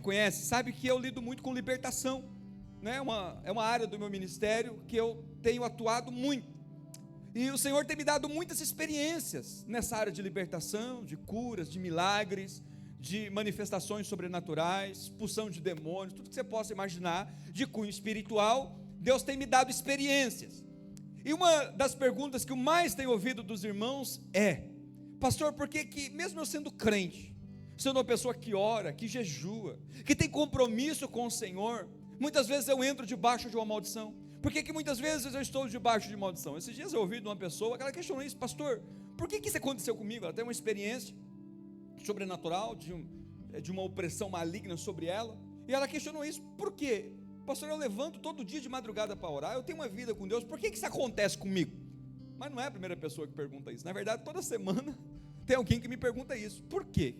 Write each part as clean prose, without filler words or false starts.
Conhece, sabe que eu lido muito com libertação, né? É uma área do meu ministério que eu tenho atuado muito, e o Senhor tem me dado muitas experiências nessa área de libertação, de curas, de milagres, de manifestações sobrenaturais, expulsão de demônios, tudo que você possa imaginar de cunho espiritual. Deus tem me dado experiências, e uma das perguntas que eu mais tenho ouvido dos irmãos é: pastor, por que mesmo eu sendo crente, sendo uma pessoa que ora, que jejua, que tem compromisso com o Senhor, muitas vezes eu entro debaixo de uma maldição? Por que muitas vezes eu estou debaixo de maldição? Esses dias eu ouvi de uma pessoa que ela questionou isso: pastor, por que isso aconteceu comigo? Ela tem uma experiência sobrenatural, de uma opressão maligna sobre ela, e ela questionou isso: por quê? Pastor, eu levanto todo dia de madrugada para orar, eu tenho uma vida com Deus, por que isso acontece comigo? Mas não é a primeira pessoa que pergunta isso. Na verdade, toda semana tem alguém que me pergunta isso: por quê?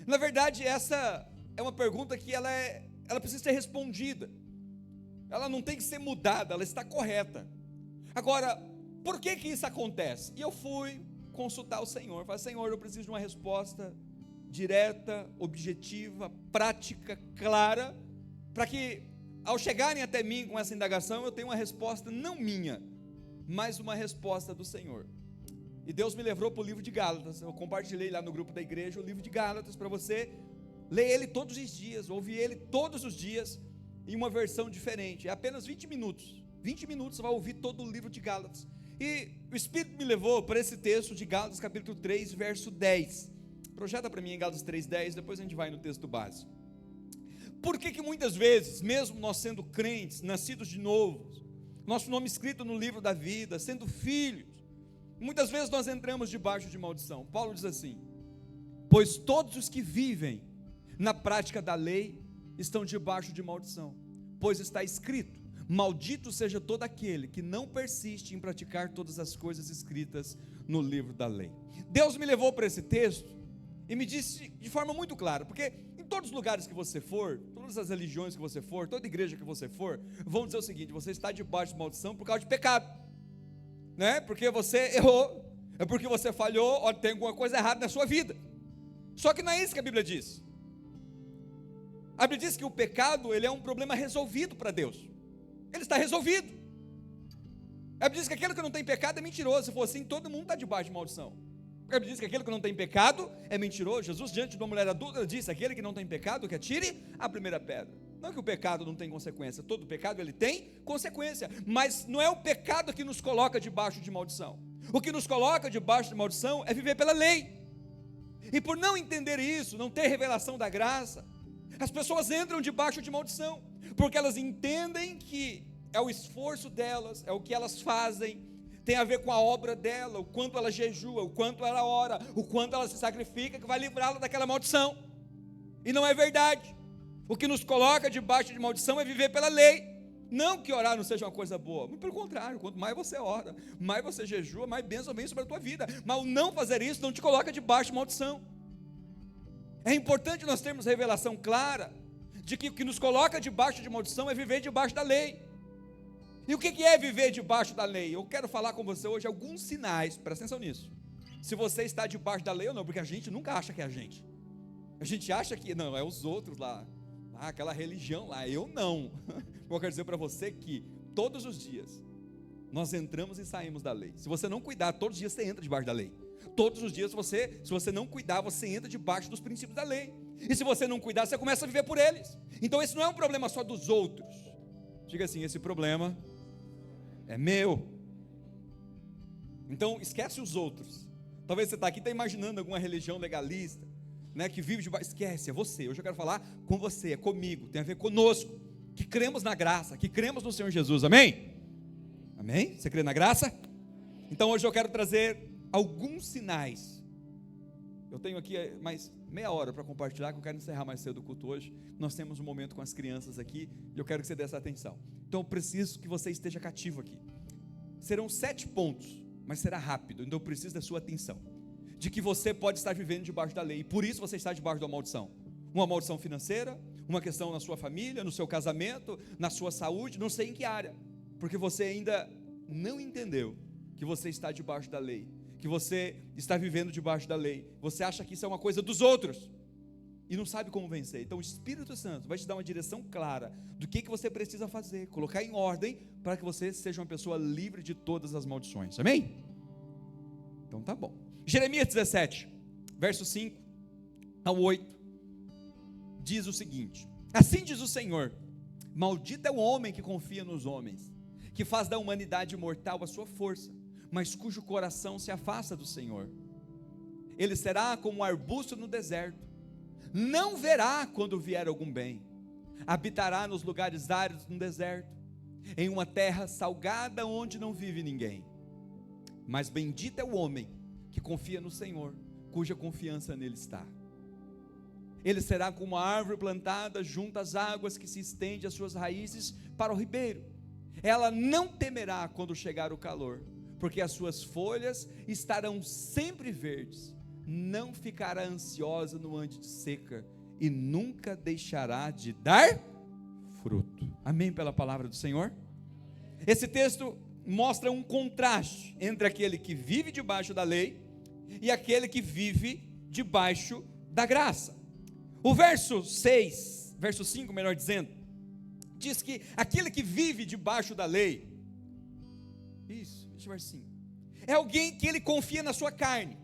Na verdade, essa é uma pergunta que ela precisa ser respondida, ela não tem que ser mudada, ela está correta. Agora, por que isso acontece? E eu fui consultar o Senhor, falei: Senhor, eu preciso de uma resposta direta, objetiva, prática, clara, para que ao chegarem até mim com essa indagação, eu tenha uma resposta não minha, mas uma resposta do Senhor. E Deus me levou para o livro de Gálatas. Eu compartilhei lá no grupo da igreja o livro de Gálatas, para você ler ele todos os dias, ouvir ele todos os dias, em uma versão diferente. É apenas 20 minutos, 20 minutos você vai ouvir todo o livro de Gálatas. E o Espírito me levou para esse texto de Gálatas capítulo 3, verso 10. Projeta para mim em Gálatas 3, 10, depois a gente vai no texto base. Por que muitas vezes, mesmo nós sendo crentes, nascidos de novo, nosso nome escrito no livro da vida, sendo filhos, muitas vezes nós entramos debaixo de maldição? Paulo diz assim: pois todos os que vivem na prática da lei estão debaixo de maldição, pois está escrito: maldito seja todo aquele que não persiste em praticar todas as coisas escritas no livro da lei. Deus me levou para esse texto e me disse de forma muito clara, porque em todos os lugares que você for, todas as religiões que você for, toda igreja que você for, vão dizer o seguinte: você está debaixo de maldição por causa de pecado, né? Porque você errou, é porque você falhou, ou tem alguma coisa errada na sua vida. Só que não é isso que a Bíblia diz. A Bíblia diz que o pecado, ele é um problema resolvido para Deus, ele está resolvido. A Bíblia diz que aquele que não tem pecado é mentiroso. Se for assim, todo mundo está debaixo de maldição. A Bíblia diz que aquele que não tem pecado é mentiroso. Jesus, diante de uma mulher adulta, disse: aquele que não tem pecado, que atire a primeira pedra. Não é que o pecado não tem consequência, todo pecado ele tem consequência, mas não é o pecado que nos coloca debaixo de maldição. O que nos coloca debaixo de maldição é viver pela lei, e por não entender isso, não ter revelação da graça, as pessoas entram debaixo de maldição, porque elas entendem que é o esforço delas, é o que elas fazem, tem a ver com a obra dela, o quanto ela jejua, o quanto ela ora, o quanto ela se sacrifica, que vai livrá-la daquela maldição. E não é verdade. O que nos coloca debaixo de maldição é viver pela lei. Não que orar não seja uma coisa boa, muito pelo contrário, quanto mais você ora, mais você jejua, mais bênção vem sobre a tua vida. Mas o não fazer isso não te coloca debaixo de maldição. É importante nós termos revelação clara de que o que nos coloca debaixo de maldição é viver debaixo da lei. E o que é viver debaixo da lei? Eu quero falar com você hoje alguns sinais, presta atenção nisso, se você está debaixo da lei ou não, porque a gente nunca acha que é a gente acha que, não, é os outros lá, aquela religião lá, eu não. Eu quero dizer para você que todos os dias nós entramos e saímos da lei. Se você não cuidar, todos os dias você entra debaixo da lei. Todos os dias se você não cuidar, você entra debaixo dos princípios da lei. E se você não cuidar, você começa a viver por eles. Então esse não é um problema só dos outros. Diga assim: esse problema é meu. Então esquece os outros. Talvez você está aqui e está imaginando alguma religião legalista, né, que vive debaixo. Esquece, é você. Hoje eu quero falar com você, é comigo, tem a ver conosco, que cremos na graça, que cremos no Senhor Jesus. Amém? Amém? Você crê na graça? Então hoje eu quero trazer alguns sinais. Eu tenho aqui mais meia hora para compartilhar, que eu quero encerrar mais cedo o culto hoje. Nós temos um momento com as crianças aqui, e eu quero que você dê essa atenção. Então eu preciso que você esteja cativo aqui. Serão 7 pontos, mas será rápido, então eu preciso da sua atenção, de que você pode estar vivendo debaixo da lei, e por isso você está debaixo de uma maldição financeira, uma questão na sua família, no seu casamento, na sua saúde, não sei em que área, porque você ainda não entendeu que você está debaixo da lei, que você está vivendo debaixo da lei. Você acha que isso é uma coisa dos outros, e não sabe como vencer. Então o Espírito Santo vai te dar uma direção clara do que você precisa fazer, colocar em ordem, para que você seja uma pessoa livre de todas as maldições, amém? Então tá bom. Jeremias 17, verso 5 ao 8, diz o seguinte: assim diz o Senhor: maldito é o homem que confia nos homens, que faz da humanidade mortal a sua força, mas cujo coração se afasta do Senhor. Ele será como um arbusto no deserto, não verá quando vier algum bem, habitará nos lugares áridos no deserto, em uma terra salgada onde não vive ninguém. Mas bendito é o homem que confia no Senhor, cuja confiança nele está. Ele será como uma árvore plantada junto às águas, que se estende as suas raízes para o ribeiro. Ela não temerá quando chegar o calor, porque as suas folhas estarão sempre verdes. Não ficará ansiosa no ano de seca, e nunca deixará de dar fruto. Amém pela palavra do Senhor? Esse texto mostra um contraste entre aquele que vive debaixo da lei e aquele que vive debaixo da graça. O verso 6, verso 5, melhor dizendo, diz que aquele que vive debaixo da lei, verso 5, é alguém que ele confia na sua carne,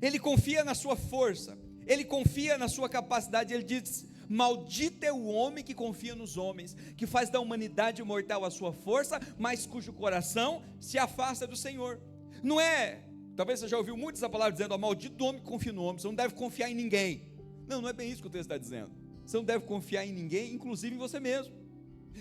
ele confia na sua força, ele confia na sua capacidade. Ele diz: maldito é o homem que confia nos homens, que faz da humanidade mortal a sua força, mas cujo coração se afasta do Senhor. Não é, talvez você já ouviu muito essa palavra dizendo: maldito o homem que confia no homem, você não deve confiar em ninguém. Não, não é bem isso que o texto está dizendo. Você não deve confiar em ninguém, inclusive em você mesmo,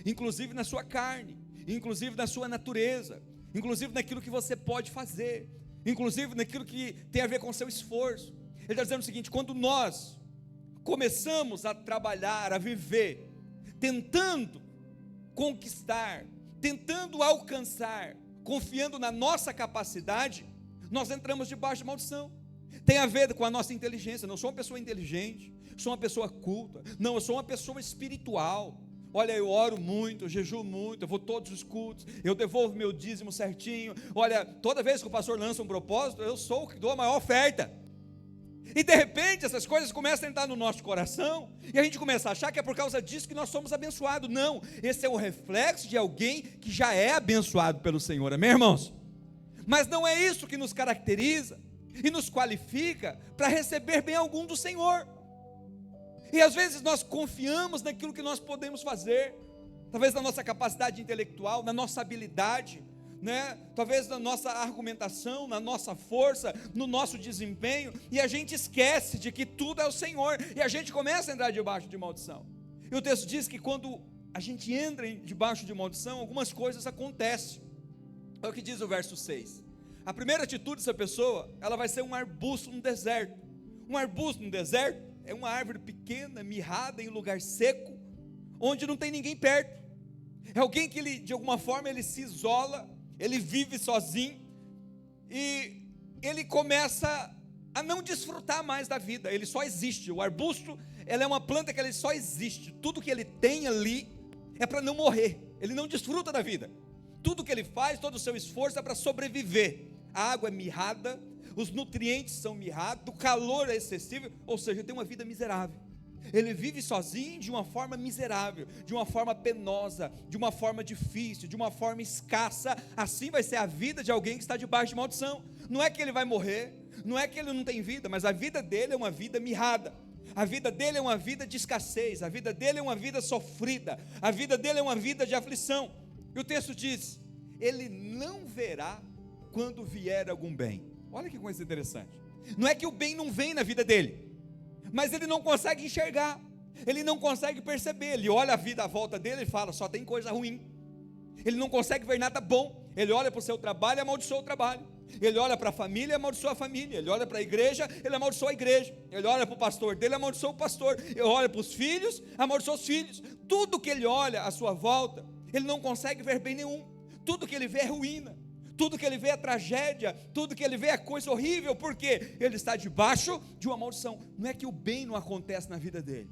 inclusive na sua carne, inclusive na sua natureza, inclusive naquilo que você pode fazer, inclusive naquilo que tem a ver com o seu esforço. Ele está dizendo o seguinte: quando nós começamos a trabalhar, a viver, tentando conquistar, tentando alcançar, confiando na nossa capacidade, nós entramos debaixo de maldição. Tem a ver com a nossa inteligência. Não sou uma pessoa inteligente, sou uma pessoa culta, não, eu sou uma pessoa espiritual. Olha, eu oro muito, eu jejuo muito, eu vou todos os cultos, eu devolvo meu dízimo certinho. Olha, toda vez que o pastor lança um propósito, eu sou o que dou a maior oferta. E de repente essas coisas começam a entrar no nosso coração, e a gente começa a achar que é por causa disso que nós somos abençoados. Não, esse é um reflexo de alguém que já é abençoado pelo Senhor, amém, irmãos? Mas não é isso que nos caracteriza e nos qualifica para receber bem algum do Senhor. E às vezes nós confiamos naquilo que nós podemos fazer, talvez na nossa capacidade intelectual, na nossa habilidade, né? Talvez na nossa argumentação, na nossa força, no nosso desempenho, e a gente esquece de que tudo é o Senhor, e a gente começa a entrar debaixo de maldição. E o texto diz que quando a gente entra debaixo de maldição, algumas coisas acontecem. É o que diz o verso 6. A primeira atitude dessa pessoa, ela vai ser um arbusto no deserto. Um arbusto no deserto é uma árvore pequena, mirrada em lugar seco, onde não tem ninguém perto. É alguém que ele, de alguma forma, ele se isola, ele vive sozinho, e ele começa a não desfrutar mais da vida, ele só existe. O arbusto, ela é uma planta que ele só existe, tudo que ele tem ali é para não morrer, ele não desfruta da vida, tudo que ele faz, todo o seu esforço é para sobreviver. A água é mirrada, os nutrientes são mirrados, o calor é excessivo, ou seja, ele tem uma vida miserável. Ele vive sozinho de uma forma miserável, de uma forma penosa, de uma forma difícil, de uma forma escassa. Assim vai ser a vida de alguém que está debaixo de maldição. Não é que ele vai morrer, não é que ele não tem vida, mas a vida dele é uma vida mirrada. A vida dele é uma vida de escassez, a vida dele é uma vida sofrida, a vida dele é uma vida de aflição. E o texto diz: ele não verá quando vier algum bem. Olha que coisa interessante. Não é que o bem não vem na vida dele, mas ele não consegue enxergar, ele não consegue perceber. Ele olha a vida à volta dele e fala: só tem coisa ruim. Ele não consegue ver nada bom. Ele olha para o seu trabalho e amaldiçoa o trabalho. Ele olha para a família e amaldiçoa a família. Ele olha para a igreja, ele amaldiçoa a igreja. Ele olha para o pastor dele, amaldiçoa o pastor. Ele olha para os filhos, amaldiçoa os filhos. Tudo que ele olha à sua volta, ele não consegue ver bem nenhum. Tudo que ele vê é ruína, tudo que ele vê é tragédia, tudo que ele vê é coisa horrível, porque ele está debaixo de uma maldição. Não é que o bem não acontece na vida dele,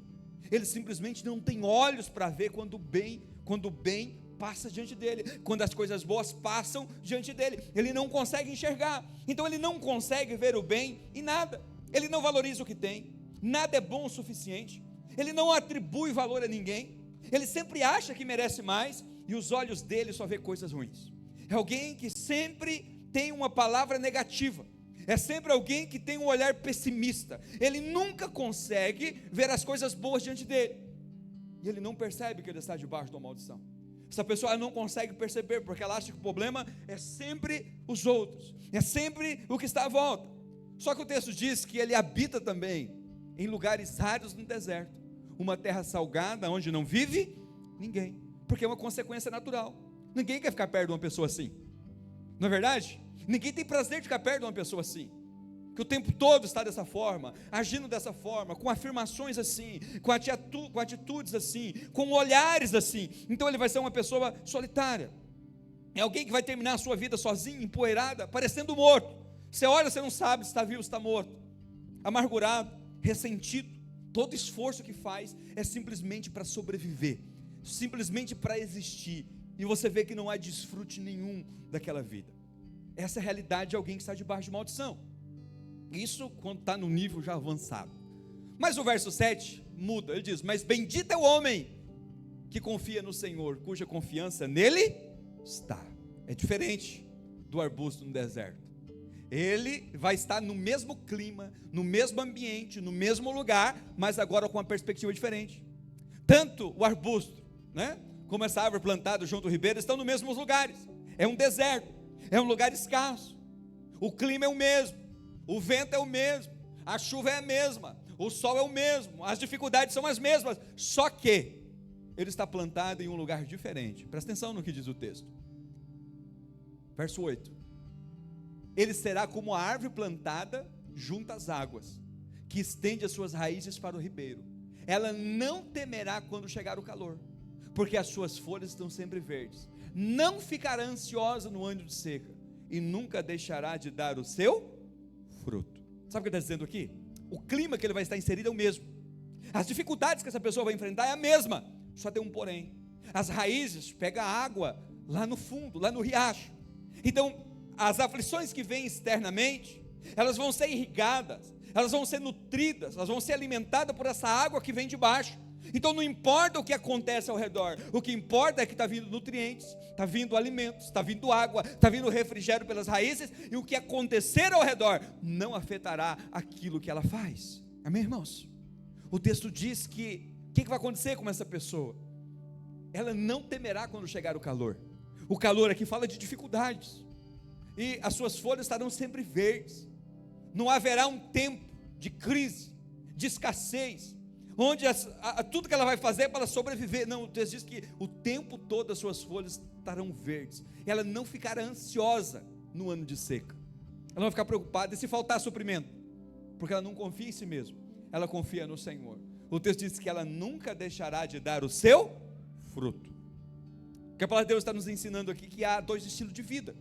ele simplesmente não tem olhos para ver quando o bem passa diante dele, quando as coisas boas passam diante dele, ele não consegue enxergar. Então ele não consegue ver o bem em nada, ele não valoriza o que tem, nada é bom o suficiente, ele não atribui valor a ninguém, ele sempre acha que merece mais, e os olhos dele só vê coisas ruins. É alguém que sempre tem uma palavra negativa, é sempre alguém que tem um olhar pessimista, ele nunca consegue ver as coisas boas diante dele, e ele não percebe que ele está debaixo de uma maldição. Essa pessoa não consegue perceber, porque ela acha que o problema é sempre os outros, é sempre o que está à volta. Só que o texto diz que ele habita também em lugares áridos no deserto, uma terra salgada onde não vive ninguém, porque é uma consequência natural. Ninguém quer ficar perto de uma pessoa assim, não é verdade? Ninguém tem prazer de ficar perto de uma pessoa assim, que o tempo todo está dessa forma, agindo dessa forma, com afirmações assim, com atitudes assim, com olhares assim. Então ele vai ser uma pessoa solitária, é alguém que vai terminar a sua vida sozinho, empoeirada, parecendo morto. Você olha, você não sabe se está vivo ou se está morto, amargurado, ressentido. Todo esforço que faz é simplesmente para sobreviver, simplesmente para existir, e você vê que não há desfrute nenhum daquela vida. Essa é a realidade de alguém que está debaixo de maldição. Isso quando está no nível já avançado. Mas o verso 7 muda, ele diz: mas bendito é o homem que confia no Senhor, cuja confiança nele está. É diferente do arbusto no deserto. Ele vai estar no mesmo clima, no mesmo ambiente, no mesmo lugar, mas agora com uma perspectiva diferente. Tanto o arbusto, né, como essa árvore plantada junto ao ribeiro, estão nos mesmos lugares. É um deserto, é um lugar escasso, o clima é o mesmo, o vento é o mesmo, a chuva é a mesma, o sol é o mesmo, as dificuldades são as mesmas, só que ele está plantado em um lugar diferente. Presta atenção no que diz o texto, verso 8: ele será como a árvore plantada junto às águas, que estende as suas raízes para o ribeiro. Ela não temerá quando chegar o calor, porque as suas folhas estão sempre verdes. Não ficará ansiosa no ano de seca, e nunca deixará de dar o seu fruto. Sabe o que ele está dizendo aqui? O clima que ele vai estar inserido é o mesmo, as dificuldades que essa pessoa vai enfrentar é a mesma, só tem um porém: as raízes pegam água lá no fundo, lá no riacho. Então as aflições que vêm externamente, elas vão ser irrigadas, elas vão ser nutridas, elas vão ser alimentadas por essa água que vem de baixo. Então não importa o que acontece ao redor, o que importa é que está vindo nutrientes, está vindo alimentos, está vindo água, está vindo refrigério pelas raízes, e o que acontecer ao redor não afetará aquilo que ela faz. Amém, irmãos? O texto diz que o que vai acontecer com essa pessoa? Ela não temerá quando chegar o calor. O calor aqui fala de dificuldades, e as suas folhas estarão sempre verdes. Não haverá um tempo de crise, de escassez, onde tudo que ela vai fazer é para sobreviver. Não, o texto diz que o tempo todo as suas folhas estarão verdes. Ela não ficará ansiosa no ano de seca, ela não vai ficar preocupada e se faltar suprimento, porque ela não confia em si mesma, ela confia no Senhor. O texto diz que ela nunca deixará de dar o seu fruto. O que a palavra de Deus está nos ensinando aqui, que há dois estilos de vida,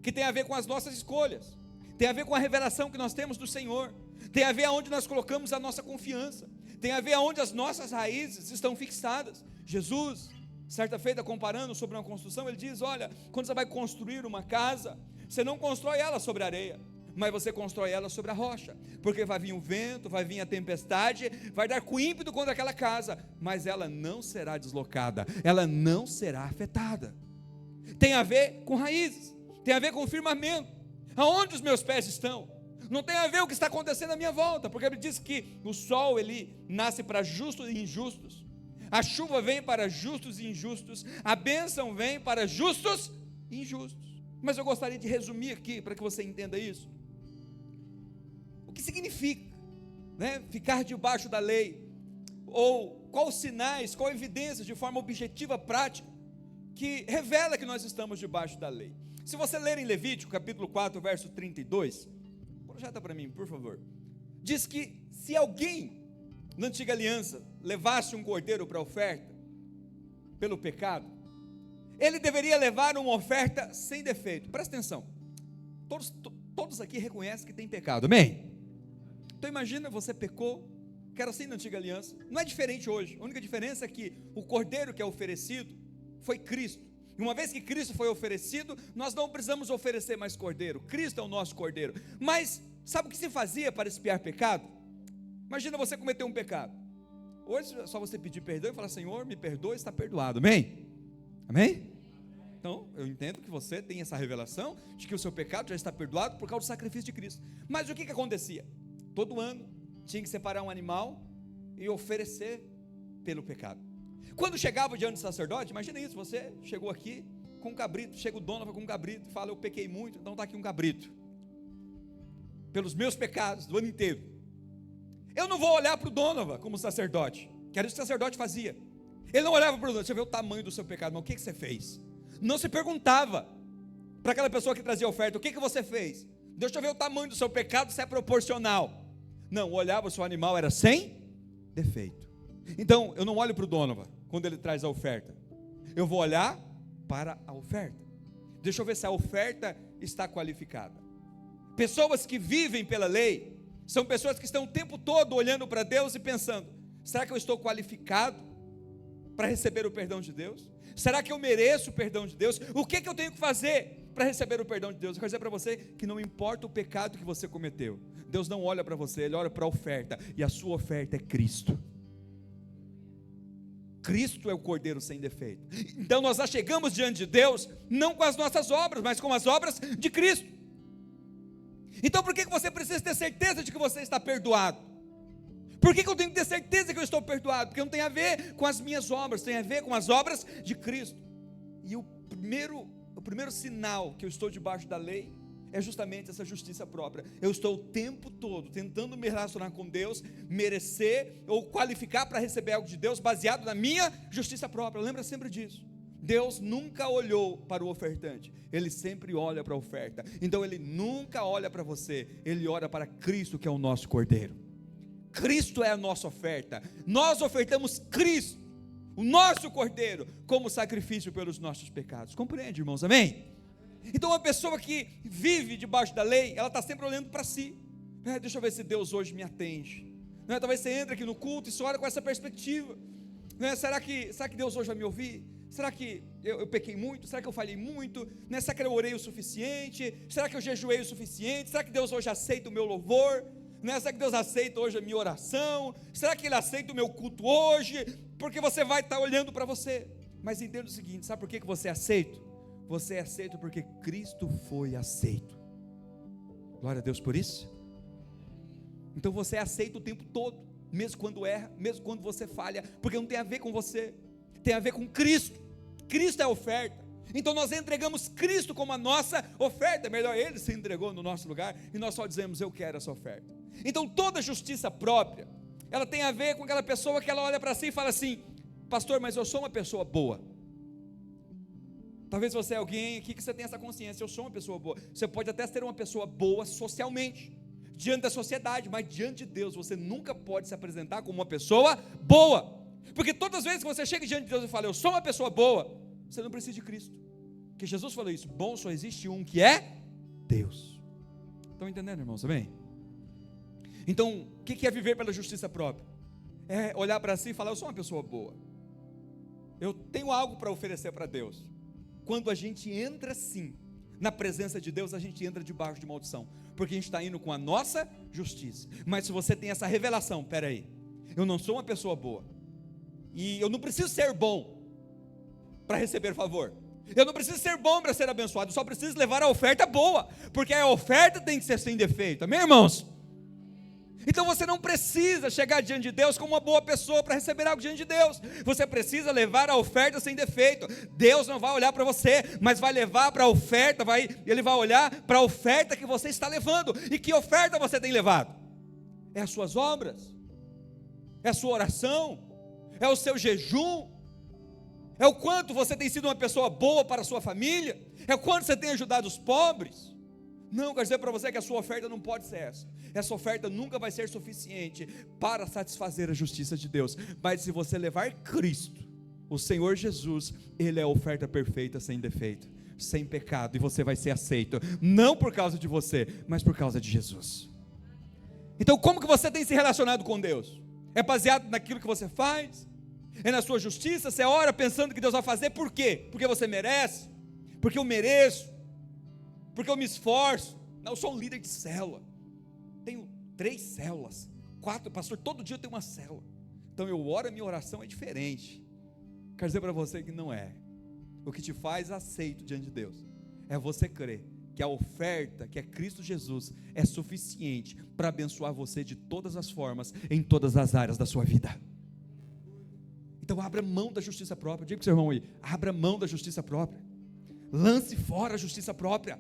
que tem a ver com as nossas escolhas, tem a ver com a revelação que nós temos do Senhor, tem a ver aonde nós colocamos a nossa confiança, tem a ver aonde as nossas raízes estão fixadas. Jesus, certa feita, comparando sobre uma construção, ele diz: olha, quando você vai construir uma casa, você não constrói ela sobre a areia, mas você constrói ela sobre a rocha, porque vai vir o vento, vai vir a tempestade, vai dar com ímpeto contra aquela casa, mas ela não será deslocada, ela não será afetada. Tem a ver com raízes, tem a ver com o firmamento, aonde os meus pés estão. Não tem a ver o que está acontecendo à minha volta, porque ele diz que o sol ele nasce para justos e injustos, a chuva vem para justos e injustos, a bênção vem para justos e injustos. Mas eu gostaria de resumir aqui para que você entenda isso. O que significa, né, ficar debaixo da lei, ou quais sinais, qual evidência de forma objetiva, prática, que revela que nós estamos debaixo da lei. Se você ler em Levítico capítulo 4 verso 32, projeta para mim, por favor. Diz que se alguém na antiga aliança levasse um cordeiro para oferta pelo pecado, ele deveria levar uma oferta sem defeito. Presta atenção, todos aqui reconhecem que tem pecado, amém? Então imagina, você pecou, que era assim na antiga aliança, não é diferente hoje. A única diferença é que o cordeiro que é oferecido foi Cristo. E uma vez que Cristo foi oferecido, nós não precisamos oferecer mais cordeiro, Cristo é o nosso cordeiro. Mas sabe o que se fazia para expiar pecado? Imagina você cometer um pecado. Hoje é só você pedir perdão e falar: Senhor, me perdoa, está perdoado. Amém? Amém? Então, eu entendo que você tem essa revelação de que o seu pecado já está perdoado por causa do sacrifício de Cristo. Mas o que acontecia? Todo ano tinha que separar um animal e oferecer pelo pecado. Quando chegava diante do sacerdote, imagina isso, você chegou aqui com um cabrito, chega o dono com um cabrito e fala: eu pequei muito, então está aqui um cabrito, pelos meus pecados do ano inteiro. Eu não vou olhar para o Donovan como sacerdote, que era isso que o sacerdote fazia. Ele não olhava para o Donovan: deixa eu ver o tamanho do seu pecado, mas o que você fez? Não se perguntava para aquela pessoa que trazia a oferta: o que você fez? Deixa eu ver o tamanho do seu pecado, se é proporcional. Não, olhava, o seu animal era sem defeito. Então, eu não olho para o Donovan quando ele traz a oferta, eu vou olhar para a oferta. Deixa eu ver se a oferta está qualificada. Pessoas que vivem pela lei são pessoas que estão o tempo todo olhando para Deus e pensando: será que eu estou qualificado para receber o perdão de Deus? Será que eu mereço o perdão de Deus? O que eu tenho que fazer para receber o perdão de Deus? Eu quero dizer para você que não importa o pecado que você cometeu, Deus não olha para você, Ele olha para a oferta, e a sua oferta é Cristo. Cristo é o Cordeiro sem defeito. Então nós já chegamos diante de Deus não com as nossas obras, mas com as obras de Cristo. Então por que você precisa ter certeza de que você está perdoado? Por que eu tenho que ter certeza que eu estou perdoado? Porque não tem a ver com as minhas obras, tem a ver com as obras de Cristo. E o primeiro sinal que eu estou debaixo da lei é justamente essa justiça própria. Eu estou o tempo todo tentando me relacionar com Deus, merecer ou qualificar para receber algo de Deus baseado na minha justiça própria. Lembra sempre disso. Deus nunca olhou para o ofertante, Ele sempre olha para a oferta. Então Ele nunca olha para você, Ele olha para Cristo, que é o nosso Cordeiro. Cristo é a nossa oferta. Nós ofertamos Cristo, o nosso Cordeiro, como sacrifício pelos nossos pecados. Compreende, irmãos? Amém? Então uma pessoa que vive debaixo da lei, ela está sempre olhando para si. Deixa eu ver se Deus hoje me atende. Talvez você entre aqui no culto e você olha com essa perspectiva. Será que Deus hoje vai me ouvir? Será que eu pequei muito? Será que eu falhei muito? Será que eu orei o suficiente? Será que eu jejuei o suficiente? Será que Deus hoje aceita o meu louvor? Será que Deus aceita hoje a minha oração? Será que Ele aceita o meu culto hoje? Porque você vai estar olhando para você. Mas entenda o seguinte: sabe por que você é aceito? Você é aceito porque Cristo foi aceito. Glória a Deus por isso. Então você é aceito o tempo todo, mesmo quando erra, mesmo quando você falha, porque não tem a ver com você, tem a ver com Cristo. Cristo é a oferta. Então nós entregamos Cristo como a nossa oferta. Melhor, Ele se entregou no nosso lugar e nós só dizemos: eu quero essa oferta. Então toda justiça própria, ela tem a ver com aquela pessoa que ela olha para si e fala assim: pastor, mas eu sou uma pessoa boa. Talvez você é alguém aqui que você tenha essa consciência: eu sou uma pessoa boa. Você pode até ser uma pessoa boa socialmente, diante da sociedade, mas diante de Deus você nunca pode se apresentar como uma pessoa boa. Porque todas as vezes que você chega diante de Deus e fala: eu sou uma pessoa boa, você não precisa de Cristo. Porque Jesus falou isso: bom só existe um, que é Deus. Estão entendendo, irmãos? Amém? Então, o que é viver pela justiça própria? É olhar para si e falar: eu sou uma pessoa boa, eu tenho algo para oferecer para Deus. Quando a gente entra assim na presença de Deus, a gente entra debaixo de maldição, porque a gente está indo com a nossa justiça. Mas se você tem essa revelação: peraí, eu não sou uma pessoa boa, e eu não preciso ser bom para receber favor, eu não preciso ser bom para ser abençoado, eu só preciso levar a oferta boa, porque a oferta tem que ser sem defeito. Amém, irmãos? Então você não precisa chegar diante de Deus como uma boa pessoa para receber algo diante de Deus. Você precisa levar a oferta sem defeito. Deus não vai olhar para você, mas vai levar para a oferta, Ele vai olhar para a oferta que você está levando. E que oferta você tem levado? É as suas obras, é a sua oração, é o seu jejum, é o quanto você tem sido uma pessoa boa para a sua família, é o quanto você tem ajudado os pobres. Não, quero dizer para você que a sua oferta não pode ser essa. Essa oferta nunca vai ser suficiente para satisfazer a justiça de Deus. Mas se você levar Cristo, o Senhor Jesus, Ele é a oferta perfeita, sem defeito, sem pecado, e você vai ser aceito, não por causa de você, mas por causa de Jesus. Então como que você tem se relacionado com Deus? É baseado naquilo que você faz? É na sua justiça? Você ora pensando que Deus vai fazer, por quê? Porque você merece? Porque eu mereço? Porque eu me esforço? Não, eu sou um líder de célula, tenho 3 células, pastor, todo dia eu tenho uma célula. Então eu oro, a minha oração é diferente. Quero dizer para você que não é. O que te faz aceito diante de Deus é você crer que a oferta, que é Cristo Jesus, é suficiente para abençoar você de todas as formas, em todas as áreas da sua vida. Então abra mão da justiça própria. Diga para o seu irmão aí, abra mão da justiça própria. Lance fora a justiça própria.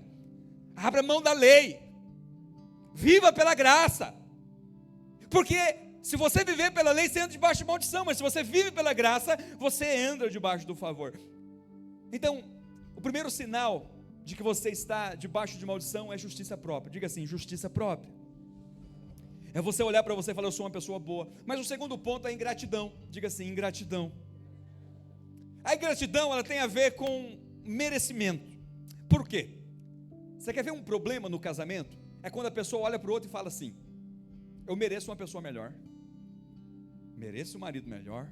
Abra mão da lei. Viva pela graça. Porque se você viver pela lei, você anda debaixo de maldição. Mas se você vive pela graça, você anda debaixo do favor. Então, o primeiro sinal de que você está debaixo de maldição é justiça própria. Diga assim, justiça própria. É você olhar para você e falar, eu sou uma pessoa boa. Mas o segundo ponto é ingratidão. Diga assim, ingratidão. A ingratidão, ela tem a ver com merecimento. Por quê? Você quer ver um problema no casamento? É quando a pessoa olha para o outro e fala assim, eu mereço uma pessoa melhor, mereço um marido melhor,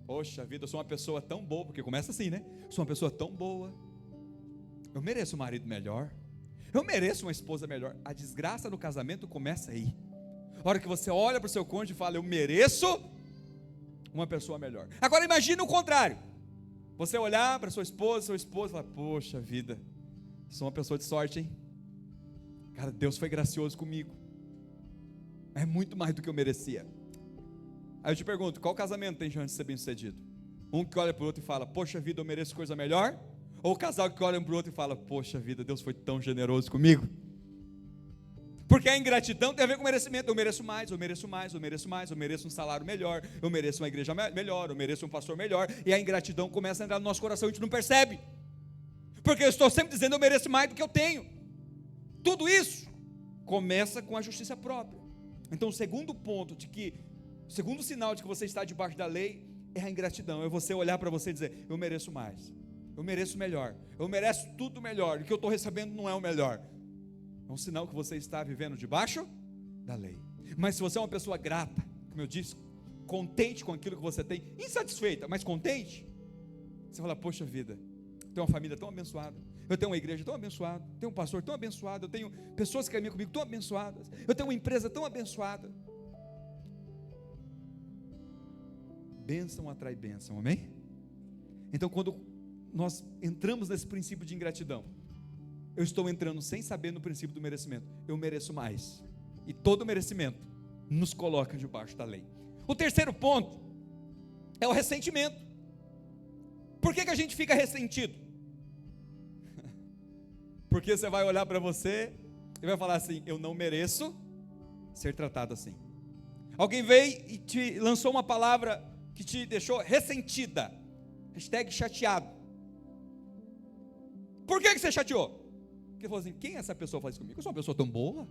poxa vida, eu sou uma pessoa tão boa, porque começa assim, né? Sou uma pessoa tão boa, eu mereço um marido melhor, eu mereço uma esposa melhor. A desgraça no casamento começa aí. A hora que você olha para o seu cônjuge e fala, eu mereço uma pessoa melhor. Agora imagine o contrário, você olhar para sua esposa e falar, poxa vida, sou uma pessoa de sorte, hein? Cara, Deus foi gracioso comigo, é muito mais do que eu merecia. Aí eu te pergunto, qual casamento tem chance de ser bem sucedido? Um que olha para o outro e fala, poxa vida, eu mereço coisa melhor? Ou o casal que olha um para o outro e fala, poxa vida, Deus foi tão generoso comigo? Porque a ingratidão tem a ver com merecimento. Eu mereço mais, eu mereço mais, eu mereço mais, eu mereço um salário melhor, eu mereço uma igreja melhor, eu mereço um pastor melhor. E a ingratidão começa a entrar no nosso coração e a gente não percebe. Porque eu estou sempre dizendo, eu mereço mais do que eu tenho. Tudo isso começa com a justiça própria. Então o segundo ponto o segundo sinal de que você está debaixo da lei é a ingratidão, é você olhar para você e dizer, eu mereço mais, eu mereço melhor, eu mereço tudo melhor, e o que eu estou recebendo não é o melhor. É um sinal que você está vivendo debaixo da lei. Mas se você é uma pessoa grata, como eu disse, contente com aquilo que você tem, insatisfeita, mas contente, você fala, poxa vida, eu tenho uma família tão abençoada, eu tenho uma igreja tão abençoada, eu tenho um pastor tão abençoado, eu tenho pessoas que caminham comigo tão abençoadas, eu tenho uma empresa tão abençoada. Bênção atrai bênção, amém? Então quando nós entramos nesse princípio de ingratidão, eu estou entrando sem saber no princípio do merecimento, eu mereço mais, e todo merecimento nos coloca debaixo da lei. O terceiro ponto é o ressentimento. Por que a gente fica ressentido? Porque você vai olhar para você e vai falar assim, eu não mereço ser tratado assim. Alguém veio e te lançou uma palavra que te deixou ressentida, hashtag chateado. Por que você chateou? Porque falou assim, quem é essa pessoa que faz isso comigo? Eu sou uma pessoa tão boa.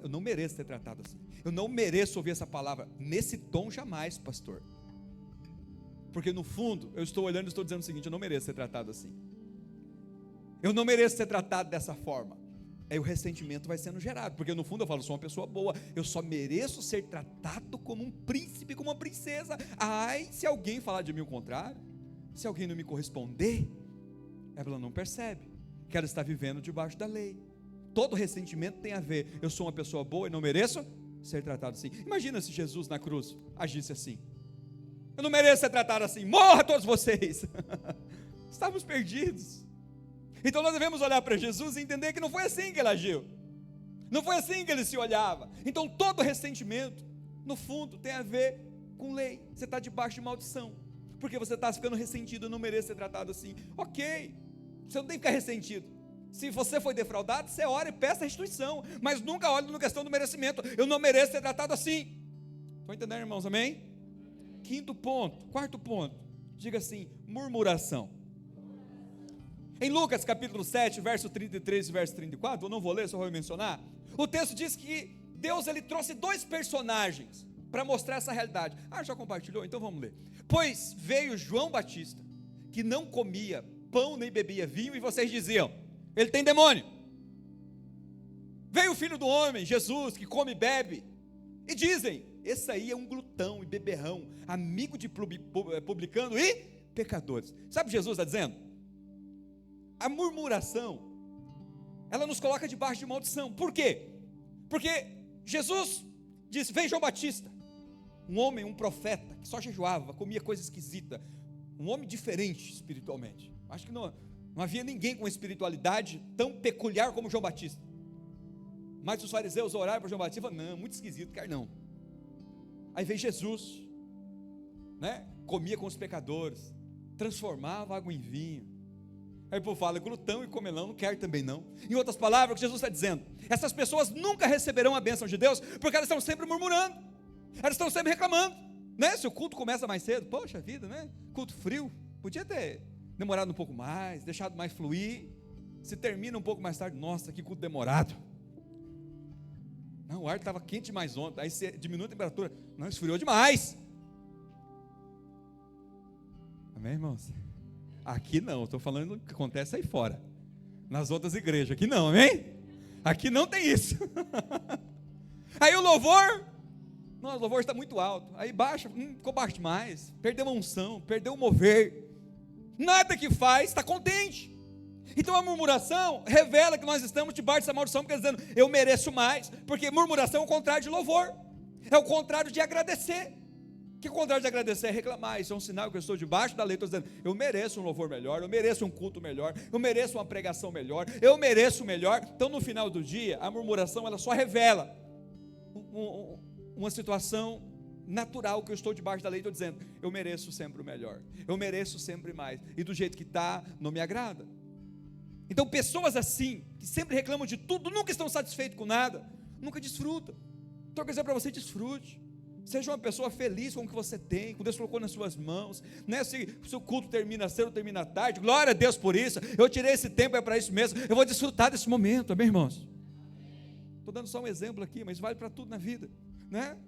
Eu não mereço ser tratado assim, eu não mereço ouvir essa palavra, nesse tom jamais, pastor. Porque no fundo, eu estou olhando e estou dizendo o seguinte, eu não mereço ser tratado assim. Eu não mereço ser tratado dessa forma. Aí o ressentimento vai sendo gerado, porque no fundo eu falo, sou uma pessoa boa, eu só mereço ser tratado como um príncipe, como uma princesa. Ai, se alguém falar de mim o contrário, se alguém não me corresponder, ela não percebe que ela está vivendo debaixo da lei. Todo ressentimento tem a ver, eu sou uma pessoa boa e não mereço ser tratado assim. Imagina se Jesus na cruz agisse assim, eu não mereço ser tratado assim, morra todos vocês. Estávamos perdidos. Então nós devemos olhar para Jesus e entender que não foi assim que ele agiu, não foi assim que ele se olhava. Então todo ressentimento, no fundo, tem a ver com lei. Você está debaixo de maldição, porque você está ficando ressentido, eu não mereço ser tratado assim. Ok, você não tem que ficar ressentido. Se você foi defraudado, você ora e peça restituição, mas nunca olhe na questão do merecimento, eu não mereço ser tratado assim. Estão entendendo, irmãos, amém? Quarto ponto, diga assim, murmuração. Em Lucas capítulo 7, verso 33 e verso 34, eu não vou ler, só vou mencionar, o texto diz que Deus ele trouxe dois personagens para mostrar essa realidade. Já compartilhou? Então vamos ler. Pois veio João Batista, que não comia pão nem bebia vinho, e vocês diziam, ele tem demônio. Veio o Filho do Homem, Jesus, que come e bebe, e dizem, esse aí é um glutão e beberrão, amigo de publicano e pecadores. Sabe o que Jesus está dizendo? A murmuração, ela nos coloca debaixo de maldição. Por quê? Porque Jesus disse: vem João Batista, um homem, um profeta, que só jejuava, comia coisa esquisita, um homem diferente espiritualmente. Acho que não havia ninguém com espiritualidade tão peculiar como João Batista. Mas os fariseus oraram para João Batista e falaram: não, muito esquisito, quer não. Aí veio Jesus, né? Comia com os pecadores, transformava água em vinho. Aí o povo fala: glutão e comelão não quero também não. Em outras palavras, o que Jesus está dizendo: essas pessoas nunca receberão a bênção de Deus, porque elas estão sempre murmurando, elas estão sempre reclamando, né? Se o culto começa mais cedo, poxa vida, né? Culto frio, podia ter demorado um pouco mais, deixado mais fluir. Se termina um pouco mais tarde, nossa, que culto demorado. Não, o ar estava quente demais ontem, aí você diminui a temperatura, não, esfriou demais. Amém, irmãos? Aqui não, estou falando o que acontece aí fora, nas outras igrejas, aqui não, amém? Aqui não tem isso. Aí o louvor, não, o louvor está muito alto, aí baixa, ficou baixo demais, perdeu a unção, perdeu o mover, nada que faz, está contente. Então a murmuração revela que nós estamos debaixo dessa maldição, porque dizendo: eu mereço mais, porque murmuração é o contrário de louvor, é o contrário de agradecer. Que o contrário de agradecer é reclamar. Isso é um sinal que eu estou debaixo da lei, estou dizendo: eu mereço um louvor melhor, eu mereço um culto melhor, eu mereço uma pregação melhor, eu mereço o melhor. Então no final do dia, a murmuração ela só revela uma situação natural, que eu estou debaixo da lei, estou dizendo: eu mereço sempre o melhor, eu mereço sempre mais, e do jeito que está, não me agrada. Então pessoas assim, que sempre reclamam de tudo, nunca estão satisfeitos com nada, nunca desfrutam. Então eu quero dizer para você: desfrute, seja uma pessoa feliz com o que você tem, com o que Deus colocou nas suas mãos, né? Se o culto termina cedo ou termina tarde, glória a Deus por isso, eu tirei esse tempo, é para isso mesmo, eu vou desfrutar desse momento, amém, irmãos? Estou dando só um exemplo aqui, mas vale para tudo na vida, né?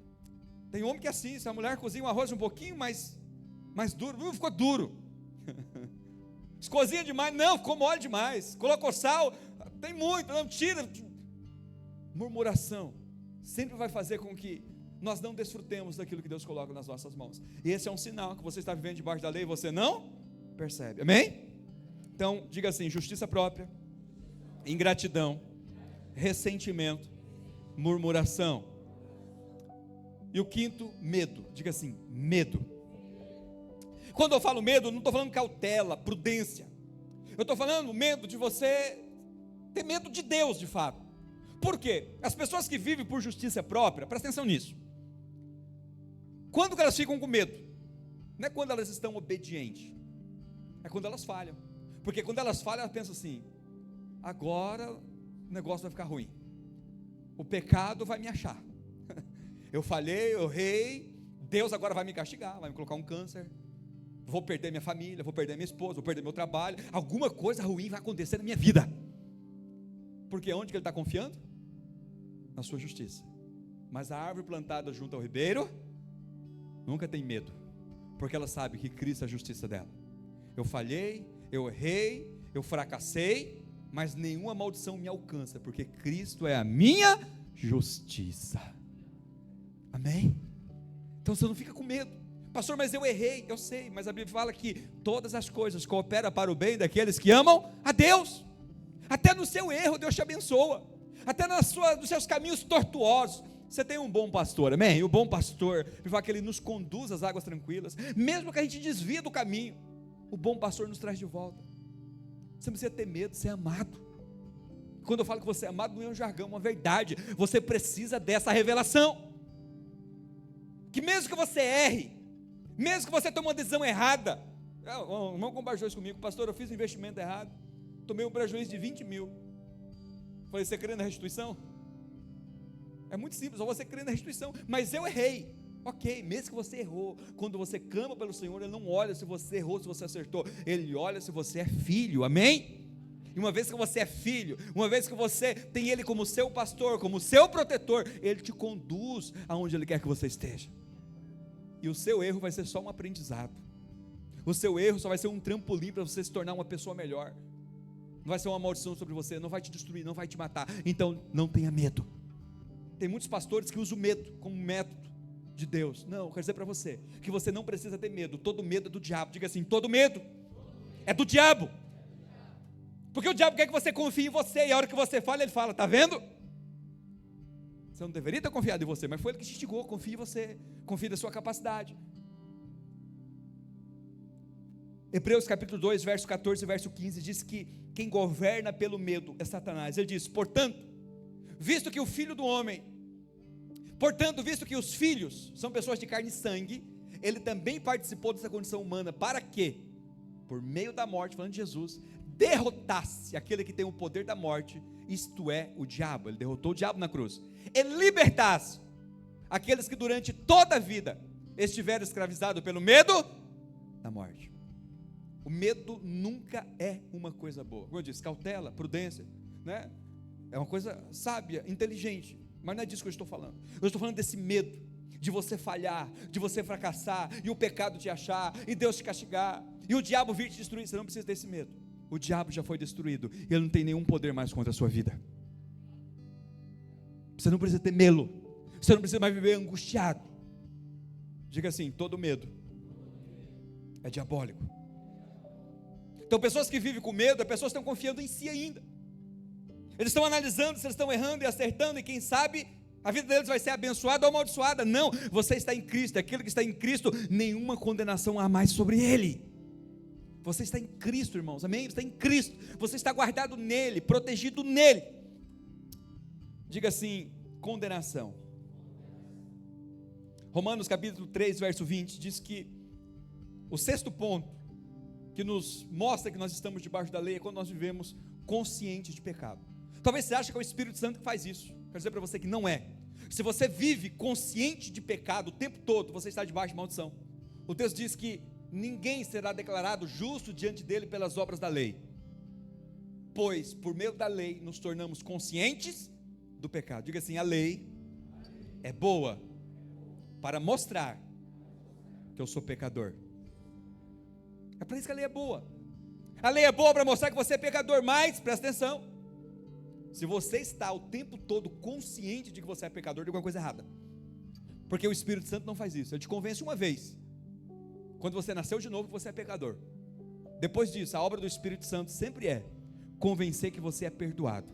Tem homem que é assim, se a mulher cozinha um arroz um pouquinho mais duro, ficou duro. Cozinha demais, não, ficou mole demais, colocou sal, tem muito, não, tira. Murmuração sempre vai fazer com que nós não desfrutemos daquilo que Deus coloca nas nossas mãos, e esse é um sinal que você está vivendo debaixo da lei e você não percebe, amém? Então diga assim: justiça própria, ingratidão, ressentimento, murmuração. E o quinto, medo. Diga assim: medo. Quando eu falo medo, não estou falando cautela, prudência, eu estou falando medo de você ter medo de Deus de fato. Por quê? As pessoas que vivem por justiça própria, presta atenção nisso, quando que elas ficam com medo? Não é quando elas estão obedientes, é quando elas falham. Porque quando elas falham, elas pensam assim: agora o negócio vai ficar ruim, o pecado vai me achar. Eu falhei, eu errei, Deus agora vai me castigar, vai me colocar um câncer, vou perder minha família, vou perder minha esposa, vou perder meu trabalho, alguma coisa ruim vai acontecer na minha vida. Porque onde que ele está confiando? Na sua justiça. Mas a árvore plantada junto ao ribeiro nunca tem medo, porque ela sabe que Cristo é a justiça dela. Eu falhei, eu errei, eu fracassei, mas nenhuma maldição me alcança, porque Cristo é a minha justiça. Amém? Então você não fica com medo. Pastor, mas eu errei. Eu sei, mas a Bíblia fala que todas as coisas cooperam para o bem daqueles que amam a Deus. Até no seu erro Deus te abençoa, até nos seus caminhos tortuosos você tem um bom pastor, amém? O bom pastor, ele fala que ele nos conduz às águas tranquilas, mesmo que a gente desvie do caminho, o bom pastor nos traz de volta. Você não precisa ter medo, você é amado. Quando eu falo que você é amado, não é um jargão, é uma verdade. Você precisa dessa revelação, que mesmo que você erre, mesmo que você tome uma decisão errada, o irmão compartilhou isso comigo: pastor, eu fiz um investimento errado, tomei um prejuízo de 20 mil. Falei: você crê na restituição? É muito simples, só você crê na restituição. Mas eu errei. Ok, mesmo que você errou, quando você clama pelo Senhor, Ele não olha se você errou, se você acertou, Ele olha se você é filho, amém? E uma vez que você é filho, uma vez que você tem Ele como seu pastor, como seu protetor, Ele te conduz aonde Ele quer que você esteja. E o seu erro vai ser só um aprendizado, o seu erro só vai ser um trampolim para você se tornar uma pessoa melhor. Não vai ser uma maldição sobre você, não vai te destruir, não vai te matar. Então não tenha medo. Tem muitos pastores que usam o medo como método de Deus. Não, eu quero dizer para você que você não precisa ter medo. Todo medo é do diabo. Diga assim: todo medo é do diabo. Porque o diabo quer que você confie em você, e a hora que você falha, ele fala: está vendo? Você não deveria ter confiado em você, mas foi ele que te instigou. Confie em você, confie na sua capacidade. Hebreus capítulo 2, verso 14 e verso 15, diz que quem governa pelo medo é Satanás. Ele diz, portanto, visto que os filhos são pessoas de carne e sangue, ele também participou dessa condição humana, para que, por meio da morte, falando de Jesus, derrotasse aquele que tem o poder da morte, isto é, o diabo. Ele derrotou o diabo na cruz. Ele libertasse aqueles que durante toda a vida estiveram escravizados pelo medo da morte. O medo nunca é uma coisa boa. Como eu disse, cautela, prudência, né? É uma coisa sábia, inteligente, mas não é disso que eu estou falando. Eu estou falando desse medo de você falhar, de você fracassar, e o pecado te achar, e Deus te castigar, e o diabo vir te destruir. Você não precisa desse medo. O diabo já foi destruído, e ele não tem nenhum poder mais contra a sua vida. Você não precisa ter medo, você não precisa mais viver angustiado. Diga assim, todo medo é diabólico. Então pessoas que vivem com medo, é pessoas que estão confiando em si ainda. Eles estão analisando se eles estão errando e acertando, e quem sabe a vida deles vai ser abençoada ou amaldiçoada. Não, você está em Cristo, aquele que está em Cristo, nenhuma condenação há mais sobre ele. Você está em Cristo, irmãos, amém? Você está em Cristo, você está guardado nele, protegido nele. Diga assim, condenação. Romanos capítulo 3, verso 20, diz que o sexto ponto que nos mostra que nós estamos debaixo da lei é quando nós vivemos conscientes de pecado. Talvez você ache que é o Espírito Santo que faz isso. Quero dizer para você que não é. Se você vive consciente de pecado o tempo todo, você está debaixo de maldição. O texto diz que ninguém será declarado justo diante dele pelas obras da lei, pois por meio da lei nos tornamos conscientes do pecado. Diga assim, a lei é boa para mostrar que eu sou pecador. É para isso que a lei é boa. A lei é boa para mostrar que você é pecador, mas presta atenção, se você está o tempo todo consciente de que você é pecador, tem alguma coisa errada, porque o Espírito Santo não faz isso. Ele te convence uma vez, quando você nasceu de novo, que você é pecador. Depois disso, a obra do Espírito Santo sempre é convencer que você é perdoado,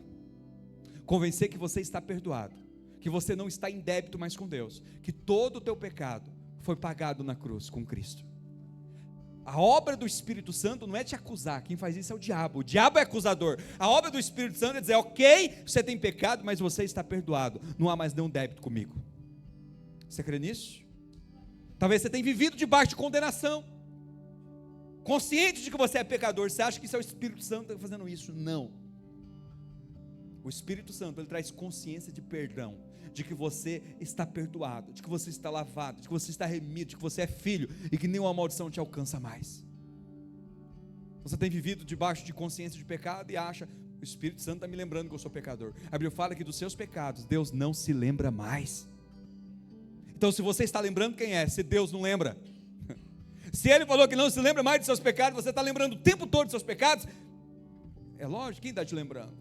convencer que você está perdoado, que você não está em débito mais com Deus, que todo o teu pecado foi pagado na cruz com Cristo. A obra do Espírito Santo não é te acusar, quem faz isso é o diabo é acusador. A obra do Espírito Santo é dizer, ok, você tem pecado, mas você está perdoado, não há mais nenhum débito comigo. Você crê nisso? Talvez você tenha vivido debaixo de condenação, consciente de que você é pecador. Você acha que isso é o Espírito Santo que está fazendo isso? Não. O Espírito Santo, ele traz consciência de perdão, de que você está perdoado, de que você está lavado, de que você está remido, de que você é filho, e que nenhuma maldição te alcança mais. Você tem vivido debaixo de consciência de pecado e acha, o Espírito Santo está me lembrando que eu sou pecador. A Bíblia fala que dos seus pecados, Deus não se lembra mais. Então se você está lembrando quem é, se Deus não lembra, se Ele falou que não se lembra mais dos seus pecados, você está lembrando o tempo todo dos seus pecados, é lógico, quem está te lembrando?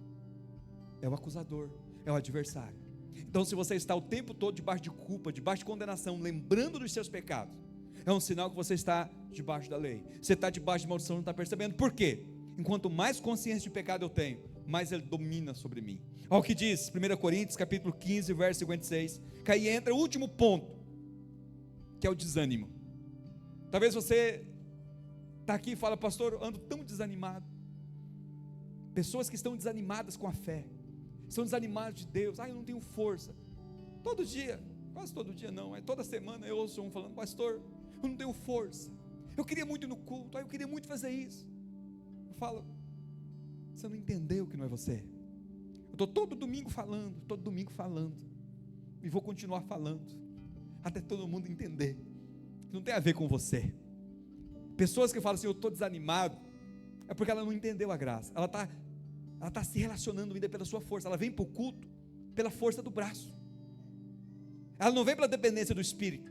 É o acusador, é o adversário. Então se você está o tempo todo debaixo de culpa, debaixo de condenação, lembrando dos seus pecados, é um sinal que você está debaixo da lei. Você está debaixo de maldição, não está percebendo. Por quê? Enquanto mais consciência de pecado eu tenho, mais ele domina sobre mim. Olha o que diz 1 Coríntios capítulo 15, verso 56, que aí entra o último ponto, que é o desânimo. Talvez você está aqui e fala, pastor, eu ando tão desanimado. Pessoas que estão desanimadas com a fé, estão desanimados de Deus, eu não tenho força. Todo dia, quase todo dia não, mas toda semana eu ouço um falando, pastor, eu não tenho força, eu queria muito ir no culto, eu queria muito fazer isso. Eu falo, você não entendeu que não é você. Eu estou todo domingo falando, e vou continuar falando, até todo mundo entender, que não tem a ver com você. Pessoas que falam assim, eu estou desanimado, é porque ela não entendeu a graça, ela está se relacionando ainda pela sua força, ela vem para o culto pela força do braço, ela não vem pela dependência do Espírito.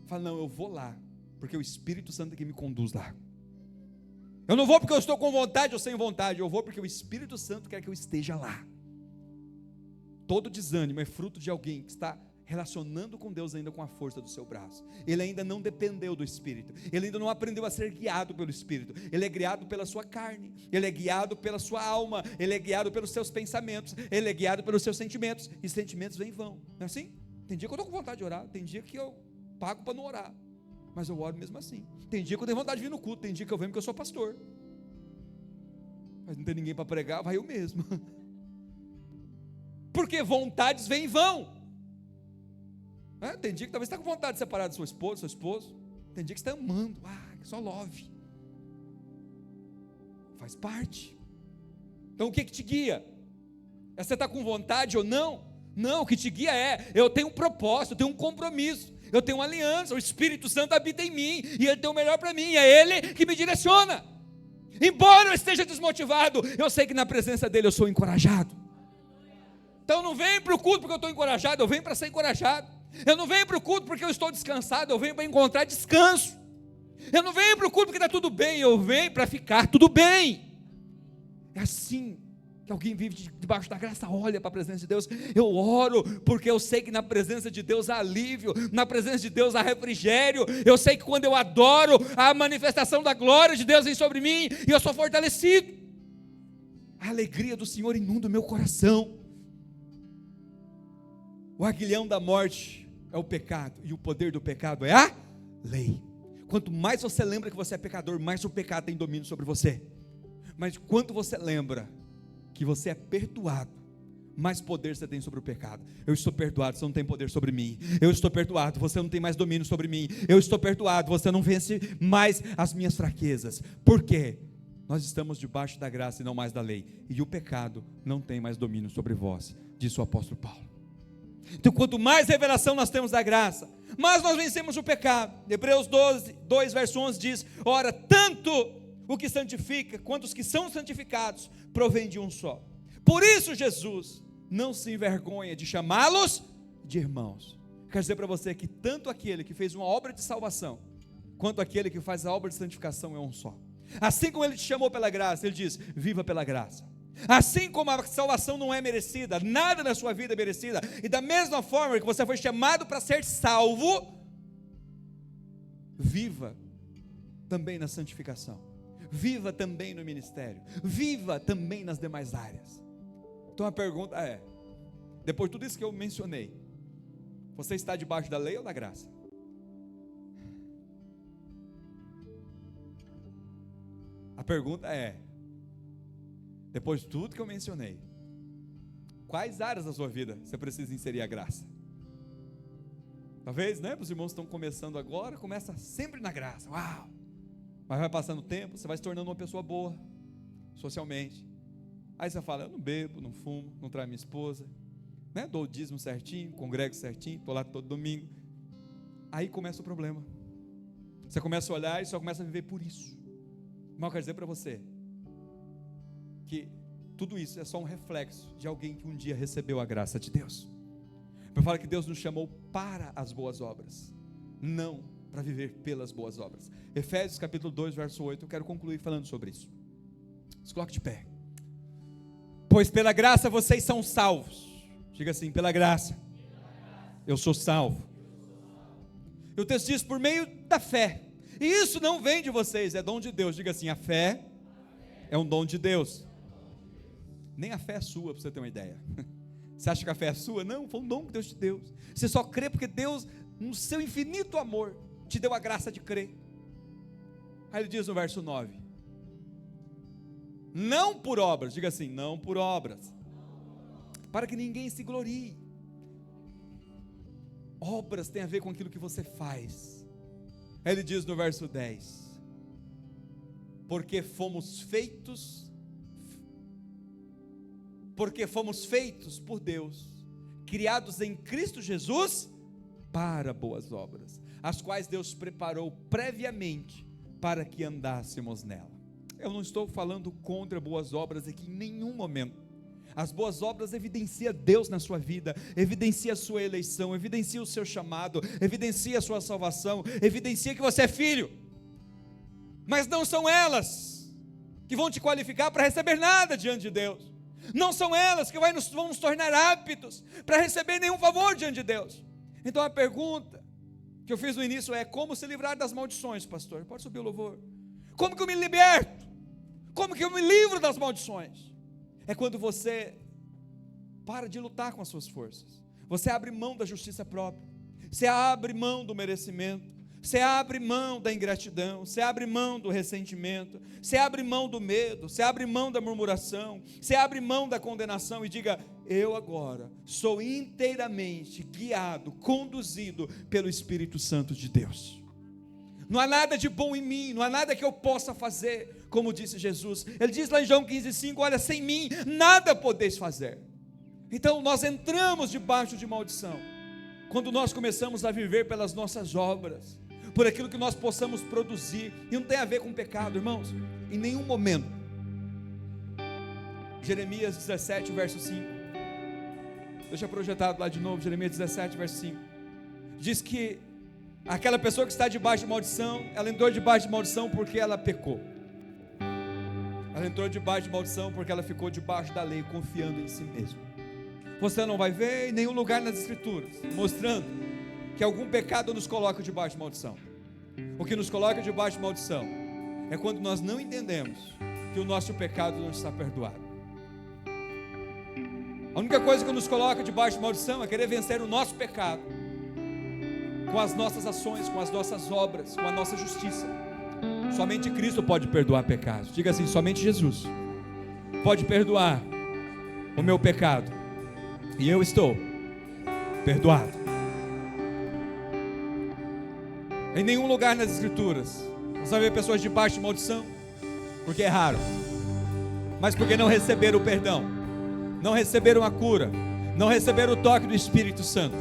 Fala, não, eu vou lá, porque o Espírito Santo é que me conduz lá. Eu não vou porque eu estou com vontade ou sem vontade, eu vou porque o Espírito Santo quer que eu esteja lá. Todo desânimo é fruto de alguém que está relacionando com Deus ainda com a força do seu braço. Ele ainda não dependeu do Espírito, ele ainda não aprendeu a ser guiado pelo Espírito, ele é guiado pela sua carne, ele é guiado pela sua alma, ele é guiado pelos seus pensamentos, ele é guiado pelos seus sentimentos, e sentimentos vêm e vão, não é assim? Tem dia que eu estou com vontade de orar, tem dia que eu pago para não orar, mas eu oro mesmo assim. Tem dia que eu tenho vontade de vir no culto, tem dia que eu venho porque eu sou pastor, mas não tem ninguém para pregar, vai eu mesmo, porque vontades vêm e vão. Tem dia que talvez você está com vontade de separar do seu esposo, tem dia que você está amando, só love, faz parte. Então o que te guia? É você está com vontade ou não? Não, o que te guia eu tenho um propósito, eu tenho um compromisso, eu tenho uma aliança, o Espírito Santo habita em mim, e Ele tem o melhor para mim, é Ele que me direciona. Embora eu esteja desmotivado, eu sei que na presença dEle eu sou encorajado. Então não venho para o culto porque eu estou encorajado, eu venho para ser encorajado. Eu não venho para o culto porque eu estou descansado, eu venho para encontrar descanso. Eu não venho para o culto porque está tudo bem, eu venho para ficar tudo bem. É assim que alguém vive debaixo da graça, olha para a presença de Deus. Eu oro porque eu sei que na presença de Deus há alívio, na presença de Deus há refrigério. Eu sei que quando eu adoro, a manifestação da glória de Deus vem sobre mim e eu sou fortalecido. A alegria do Senhor inunda o meu coração. O aguilhão da morte é o pecado, e o poder do pecado é a lei. Quanto mais você lembra que você é pecador, mais o pecado tem domínio sobre você. Mas quanto você lembra que você é perdoado, mais poder você tem sobre o pecado. Eu estou perdoado, você não tem poder sobre mim. Eu estou perdoado, você não tem mais domínio sobre mim. Eu estou perdoado, você não vence mais as minhas fraquezas. Por quê? Nós estamos debaixo da graça e não mais da lei, e o pecado não tem mais domínio sobre vós, disse o apóstolo Paulo. Então quanto mais revelação nós temos da graça, mais nós vencemos o pecado. Hebreus 2 verso 11 diz: ora, tanto o que santifica, quanto os que são santificados, provém de um só. Por isso Jesus não se envergonha de chamá-los de irmãos. Quero dizer para você que tanto aquele que fez uma obra de salvação, quanto aquele que faz a obra de santificação é um só. Assim como Ele te chamou pela graça, Ele diz: viva pela graça. Assim como a salvação não é merecida, nada na sua vida é merecida, e da mesma forma que você foi chamado para ser salvo, viva também na santificação, viva também no ministério, viva também nas demais áreas. Então a pergunta é: depois de tudo isso que eu mencionei, você está debaixo da lei ou da graça? A pergunta é: depois de tudo que eu mencionei, quais áreas da sua vida você precisa inserir a graça? Talvez, né, os irmãos estão começando agora, começa sempre na graça, uau, mas vai passando o tempo, você vai se tornando uma pessoa boa, socialmente, aí você fala: eu não bebo, não fumo, não traio minha esposa, né, dou o dízimo certinho, congrego certinho, estou lá todo domingo. Aí começa o problema, você começa a olhar e só começa a viver por isso. Mas eu quero dizer para você que tudo isso é só um reflexo de alguém que um dia recebeu a graça de Deus. Eu falo que Deus nos chamou para as boas obras, não para viver pelas boas obras. Efésios capítulo 2 verso 8, eu quero concluir falando sobre isso. Se coloque de pé. Pois pela graça vocês são salvos. Diga assim: pela graça eu sou salvo. E o texto diz: por meio da fé. E isso não vem de vocês, é dom de Deus. Diga assim: a fé é um dom de Deus. Nem a fé é sua, para você ter uma ideia. Você acha que a fé é sua? Não, foi um dom que Deus te deu. Você só crê porque Deus, no seu infinito amor, te deu a graça de crer. Aí ele diz no verso 9: não por obras. Diga assim: não por obras, para que ninguém se glorie. Obras tem a ver com aquilo que você faz. Aí ele diz no verso 10: porque fomos feitos por Deus, criados em Cristo Jesus para boas obras, as quais Deus preparou previamente para que andássemos nela. Eu não estou falando contra boas obras aqui em nenhum momento. As boas obras evidenciam Deus na sua vida, evidencia a sua eleição, evidencia o seu chamado, evidencia a sua salvação, evidencia que você é filho. Mas não são elas que vão te qualificar para receber nada diante de Deus. Não são elas que vão nos tornar aptos para receber nenhum favor diante de Deus. Então a pergunta que eu fiz no início é: como se livrar das maldições, pastor? Pode subir o louvor. Como que eu me liberto? Como que eu me livro das maldições? É quando você para de lutar com as suas forças, você abre mão da justiça própria, você abre mão do merecimento, você abre mão da ingratidão, você abre mão do ressentimento, você abre mão do medo, você abre mão da murmuração, você abre mão da condenação e diga: eu agora sou inteiramente guiado, conduzido pelo Espírito Santo de Deus. Não há nada de bom em mim, não há nada que eu possa fazer, como disse Jesus. Ele diz lá em João 15,5: olha, sem mim nada podeis fazer. Então nós entramos debaixo de maldição quando nós começamos a viver pelas nossas obras, por aquilo que nós possamos produzir, e não tem a ver com pecado, irmãos, em nenhum momento. Jeremias 17, verso 5, deixa projetado lá de novo, Jeremias 17, verso 5, diz que aquela pessoa que está debaixo de maldição, ela entrou debaixo de maldição porque ela pecou, ela entrou debaixo de maldição porque ela ficou debaixo da lei, confiando em si mesma. Você não vai ver em nenhum lugar nas Escrituras mostrando que algum pecado nos coloca debaixo de maldição. O que nos coloca debaixo de maldição é quando nós não entendemos que o nosso pecado não está perdoado. A única coisa que nos coloca debaixo de maldição é querer vencer o nosso pecado com as nossas ações, com as nossas obras, com a nossa justiça. Somente Cristo pode perdoar pecados. Diga assim: somente Jesus pode perdoar o meu pecado, e eu estou perdoado. Em nenhum lugar nas Escrituras você vai ver pessoas debaixo de maldição porque erraram, mas porque não receberam o perdão, não receberam a cura, não receberam o toque do Espírito Santo.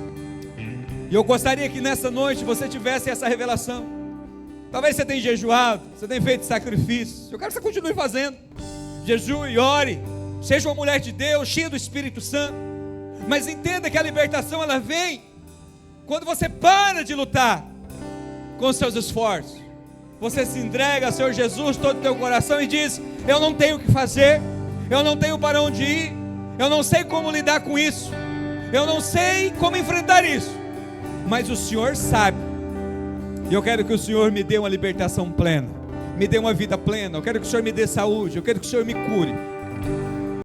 E eu gostaria que nessa noite você tivesse essa revelação. Talvez você tenha jejuado, você tenha feito sacrifícios, eu quero que você continue fazendo, jejue, ore, seja uma mulher de Deus, cheia do Espírito Santo, mas entenda que a libertação ela vem quando você para de lutar com os seus esforços, você se entrega ao Senhor Jesus todo o teu coração e diz: eu não tenho o que fazer, eu não tenho para onde ir, eu não sei como lidar com isso, eu não sei como enfrentar isso, mas o Senhor sabe, e eu quero que o Senhor me dê uma libertação plena, me dê uma vida plena, eu quero que o Senhor me dê saúde, eu quero que o Senhor me cure.